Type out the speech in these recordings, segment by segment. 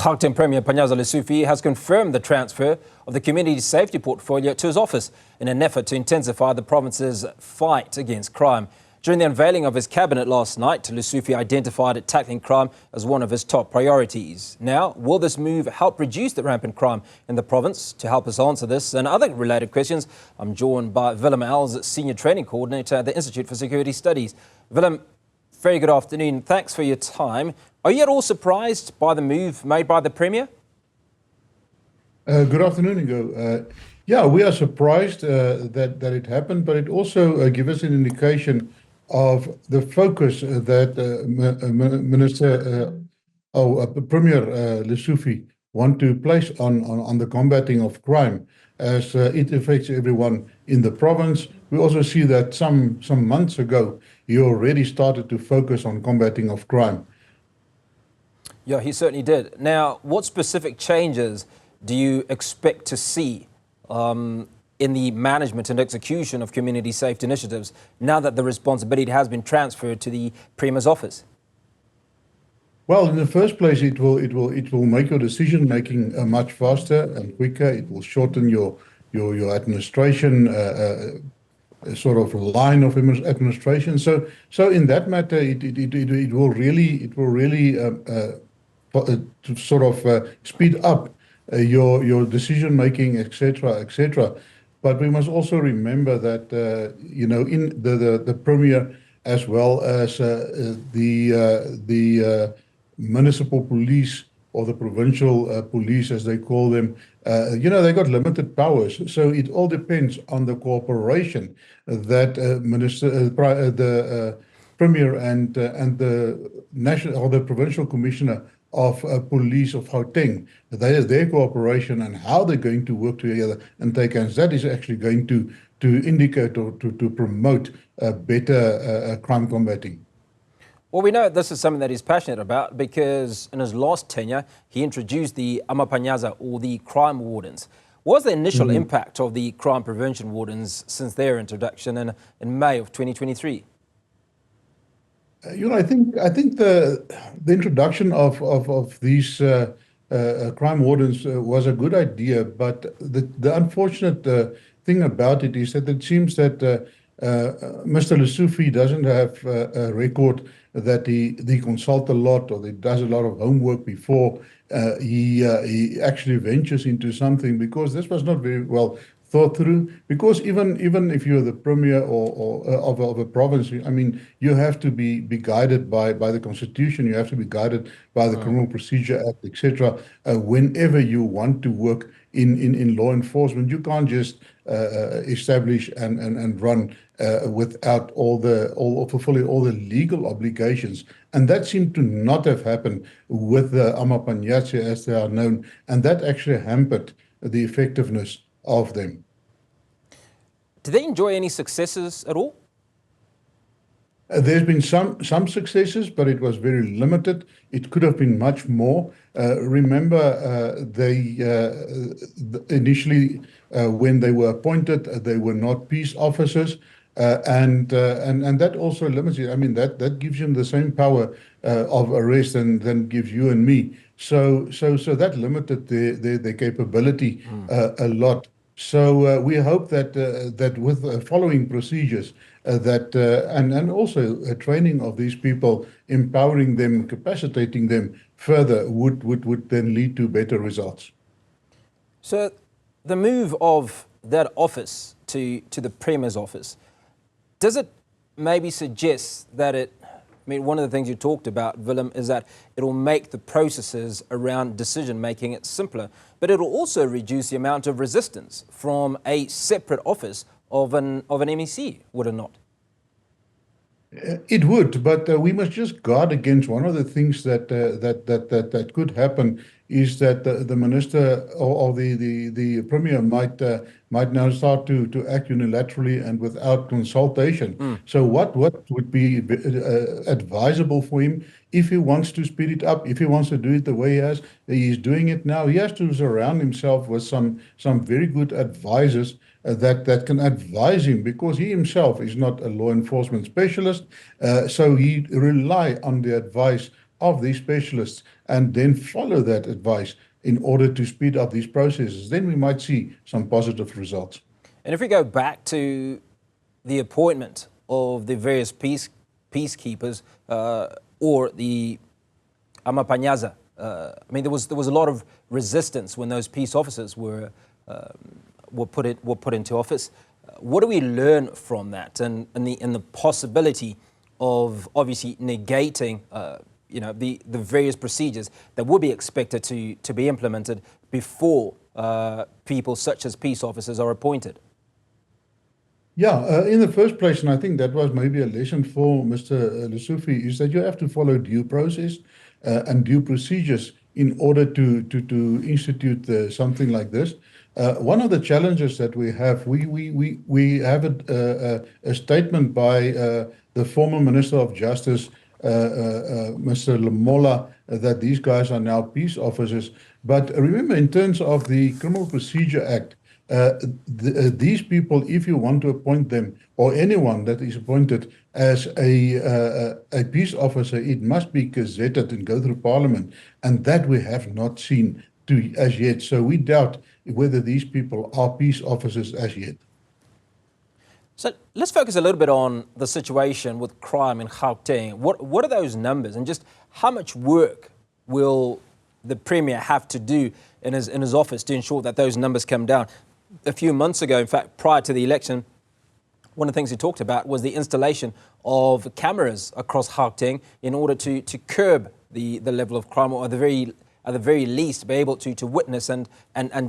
Gauteng Premier Lesufi has confirmed the transfer of the community safety portfolio to his office in an effort to intensify the province's fight against crime. During the unveiling of his cabinet last night, Lesufi identified tackling crime as one of his top priorities. Now, will this move help reduce the rampant crime in the province? To help us answer this and other related questions, I'm joined by Willem Els, Senior Training Coordinator at the Institute for Security Studies. Willem, very good afternoon. Thanks for your time. Are you at all surprised by the move made by the Premier? Good afternoon, Hugo. Yeah, we are surprised that it happened, but it also gives us an indication of the focus that Premier Lesufi want to place on the combating of crime as it affects everyone in the province. We also see that some months ago, he already started to focus on combating of crime. Yeah, he certainly did. Now, what specific changes do you expect to see in the management and execution of community safety initiatives now that the responsibility has been transferred to the Premier's office? Well, in the first place, it will make your decision making much faster and quicker. It will shorten your administration sort of line of administration. So in that matter, it will really to sort of speed up your decision making, etc. But we must also remember that in the Premier, as well as the municipal police or the provincial police, as they call them, they got limited powers. So it all depends on the cooperation that the Premier and the national or the provincial commissioner of police of Gauteng, their cooperation and how they're going to work together and take hands. That is actually going to indicate or to promote better crime combating. Well, we know this is something that he's passionate about because in his last tenure, he introduced the Amapanyaza, or the crime wardens. What was the initial impact of the crime prevention wardens since their introduction in May of 2023? I think the introduction of these crime wardens was a good idea, but the unfortunate thing about it is that it seems that Mr. Lesufi doesn't have a record that he consults a lot or he does a lot of homework before he actually ventures into something, because this was not very well thought through. Because even if you're the Premier or of a province, I mean, you have to be guided by the Constitution. You have to be guided by the Criminal Procedure Act, etc. Whenever you want to work in law enforcement, you can't just establish and run without fulfilling all the legal obligations. And that seemed to not have happened with the Amapanyaza, as they are known, and that actually hampered the effectiveness of them. Did they enjoy any successes at all? There's been some successes, but it was very limited. It could have been much more. Remember, they initially, when they were appointed, they were not peace officers, and that also limits it. I mean, that gives them the same power of arrest than gives you and me. So that limited their capability a lot. So we hope that with following procedures and also training of these people, empowering them, capacitating them further would then lead to better results. So the move of that office to the Premier's office, does it maybe suggest that one of the things you talked about, Willem, is that it'll make the processes around decision-making simpler, but it'll also reduce the amount of resistance from a separate office of an MEC, would it not? It would, but we must just guard against one of the things that could happen is that the minister or the Premier might now start to act unilaterally and without consultation. So what would be advisable for him if he wants to speed it up, if he wants to do it the way he's doing it now? He has to surround himself with some very good advisors that can advise him, because he himself is not a law enforcement specialist. So he rely on the advice of these specialists and then follow that advice in order to speed up these processes, then we might see some positive results. And if we go back to the appointment of the various peacekeepers or the Amapanyaza, I mean, there was a lot of resistance when those peace officers were put into office. What do we learn from that, and the possibility of obviously negating, the various procedures that would be expected to be implemented before people such as peace officers are appointed? Yeah, in the first place, and I think that was maybe a lesson for Mr. Lesufi, is that you have to follow due process and due procedures in order to institute something like this. One of the challenges that we have, we have a statement by the former Minister of Justice, Mr. Lamola, that these guys are now peace officers. But remember, in terms of the Criminal Procedure Act, these people, if you want to appoint them, or anyone that is appointed as a peace officer, it must be gazetted and go through Parliament, and that we have not seen as yet. So we doubt whether these people are peace officers as yet. So let's focus a little bit on the situation with crime in Gauteng. What are those numbers, and just how much work will the Premier have to do in his office to ensure that those numbers come down? A few months ago, in fact, prior to the election, one of the things he talked about was the installation of cameras across Gauteng in order to curb the level of crime, or at the very least be able to witness and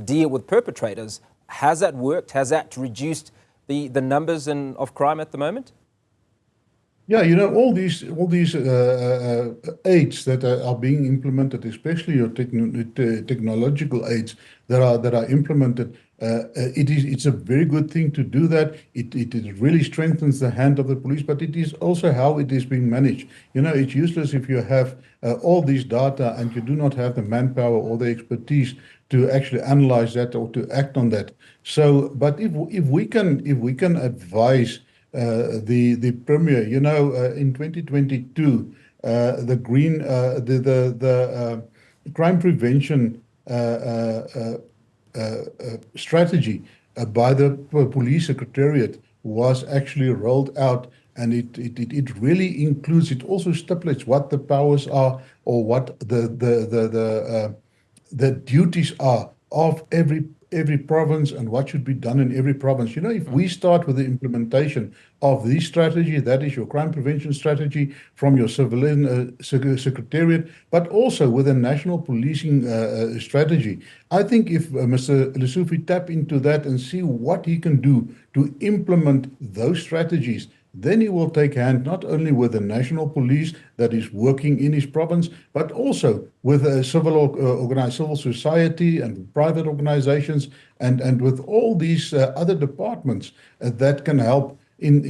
deal with perpetrators. Has that worked? Has that reduced the numbers of crime at the moment? Yeah, all these aids that are being implemented, especially your technological aids that are implemented, it's a very good thing to do that. It really strengthens the hand of the police, but it is also how it is being managed. It's useless if you have all these data and you do not have the manpower or the expertise to actually analyze that or to act on that. So, but if we can advise the Premier, in 2022, the crime prevention strategy by the Police Secretariat was actually rolled out, and it really includes, it also stipulates what the powers are, or what the duties are of every province, and what should be done in every province. If we start with the implementation of this strategy, that is your crime prevention strategy from your civilian secretariat, but also with a national policing strategy. I think if Mr. Lesufi tap into that and see what he can do to implement those strategies, then he will take hand not only with the national police that is working in his province, but also with civil society and private organizations, and with all these other departments that can help in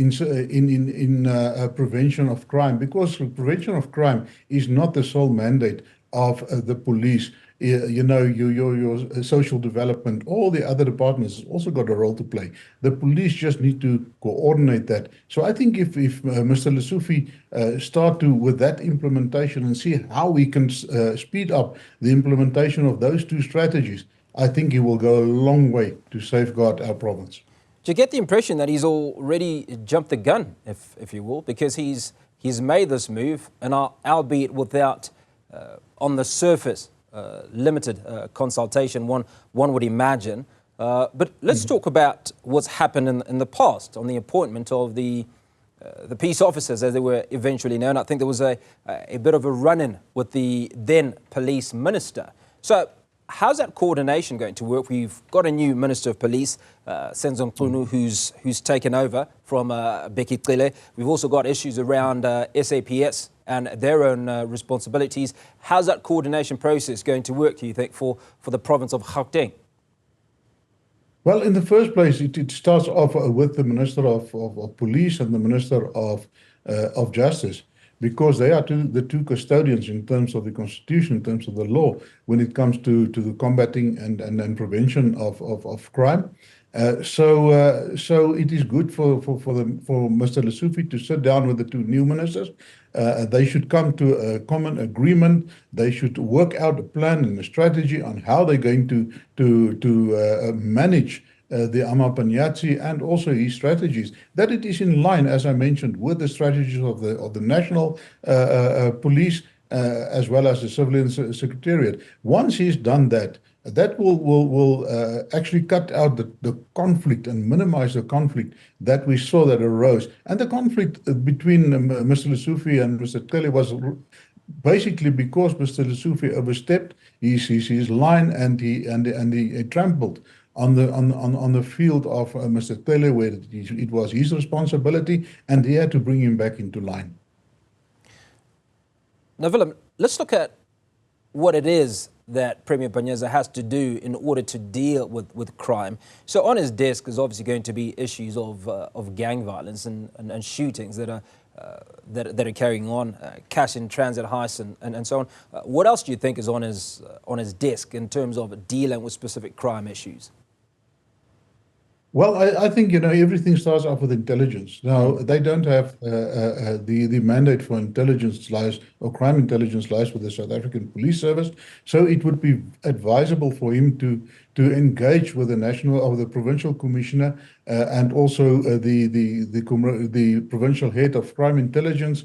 prevention of crime, because prevention of crime is not the sole mandate of the police. Your social development, all the other departments also got a role to play. The police just need to coordinate that. So I think if Mr. Lesufi start with that implementation and see how we can speed up the implementation of those two strategies, I think he will go a long way to safeguard our province. Do you get the impression that he's already jumped the gun, if you will, because he's made this move, and albeit without, on the surface, limited consultation, one would imagine. But let's talk about what's happened in the past on the appointment of the peace officers, as they were eventually known. I think there was a bit of a run-in with the then police minister. So how's that coordination going to work? We've got a new Minister of Police, Senzo Mchunu, who's taken over from Bheki Cele. We've also got issues around SAPS and their own responsibilities. How's that coordination process going to work, do you think, for the province of Gauteng? Well, in the first place, it starts off with the Minister of Police and the Minister of Justice, because they are the two custodians in terms of the Constitution, in terms of the law, when it comes to the combating and prevention of crime. So it is good for Mr. Lesufi to sit down with the two new ministers. They should come to a common agreement. They should work out a plan and a strategy on how they're going to manage the Amapanyatsi and also his strategies. That it is in line, as I mentioned, with the strategies of the national police as well as the civilian secretariat. Once he's done that, that will actually cut out the conflict and minimize the conflict that we saw that arose. And the conflict between Mr. Lesufi and Mr. Tele was basically because Mr. Lesufi overstepped his line and he trampled on the field of Mr. Tele, where it was his responsibility, and he had to bring him back into line. Now, Willem, let's look at what it is that Premier Panyaza has to do in order to deal with crime. So on his desk is obviously going to be issues of gang violence and shootings that are carrying on, cash in transit heists and so on. What else do you think is on his desk in terms of dealing with specific crime issues? Well, I think, everything starts off with intelligence. Now, they don't have the mandate for intelligence lies or crime intelligence lies with the South African Police Service. So it would be advisable for him to engage with the national or the provincial commissioner and also the provincial head of crime intelligence.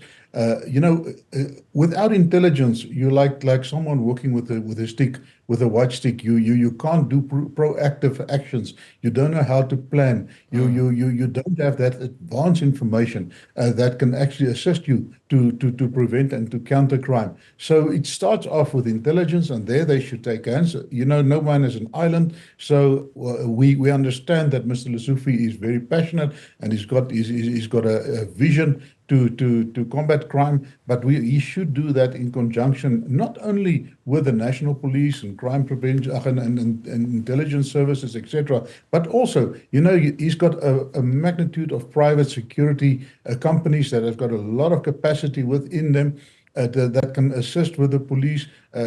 Without intelligence, you're like someone working with a stick, with a white stick. You can't do proactive actions. You don't know how to plan. You don't have that advanced information that can actually assist you to prevent and to counter crime. So it starts off with intelligence, and there they should take hands. No one is an island. So we understand that Mr. Lesufi is very passionate, and he's got a vision to combat crime, but he should do that in conjunction not only with the national police and crime prevention and intelligence services, etc., but also, he's got a magnitude of private security companies that have got a lot of capacity within them that can assist with the police.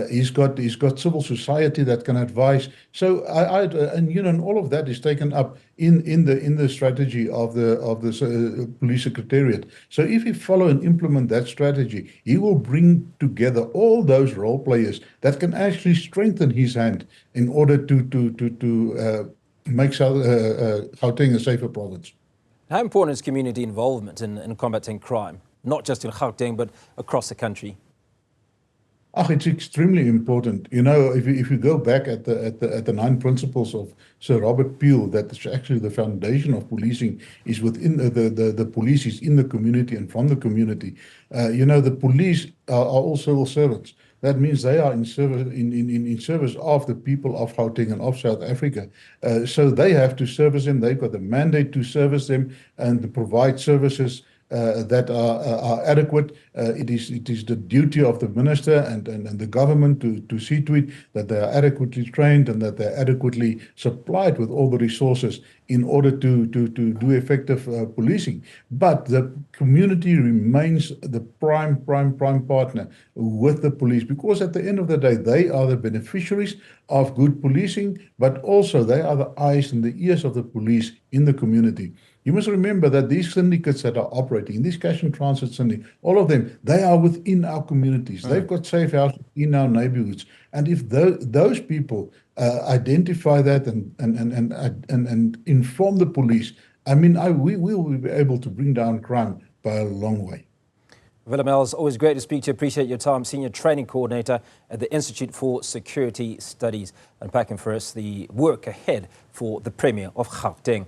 He's got civil society that can advise. So and all of that is taken up in the strategy of the police secretariat. So if he follow and implement that strategy, he will bring together all those role players that can actually strengthen his hand in order to make Gauteng a safer province. How important is community involvement in combating crime, not just in Gauteng, but across the country? It's extremely important. If you go back at the 9 principles of Sir Robert Peel, that is actually the foundation of policing, is within the police is in the community and from the community. The police are all civil servants. That means they are in service of the people of Gauteng and of South Africa. So they have to service them. They've got the mandate to service them and to provide services that are adequate. It is the duty of the minister and the government to see to it that they are adequately trained and that they're adequately supplied with all the resources in order to do effective policing. But the community remains the prime partner with the police, because at the end of the day, they are the beneficiaries of good policing, but also they are the eyes and the ears of the police in the community. You must remember that these syndicates that are operating, these cash and transit syndicates, all of them, they are within our communities. They've got safe houses in our neighborhoods. And if those people identify that and inform the police, we will be able to bring down crime by a long way. Willem Els, always great to speak to you. Appreciate your time. Senior Training Coordinator at the Institute for Security Studies, unpacking for us the work ahead for the Premier of Gauteng.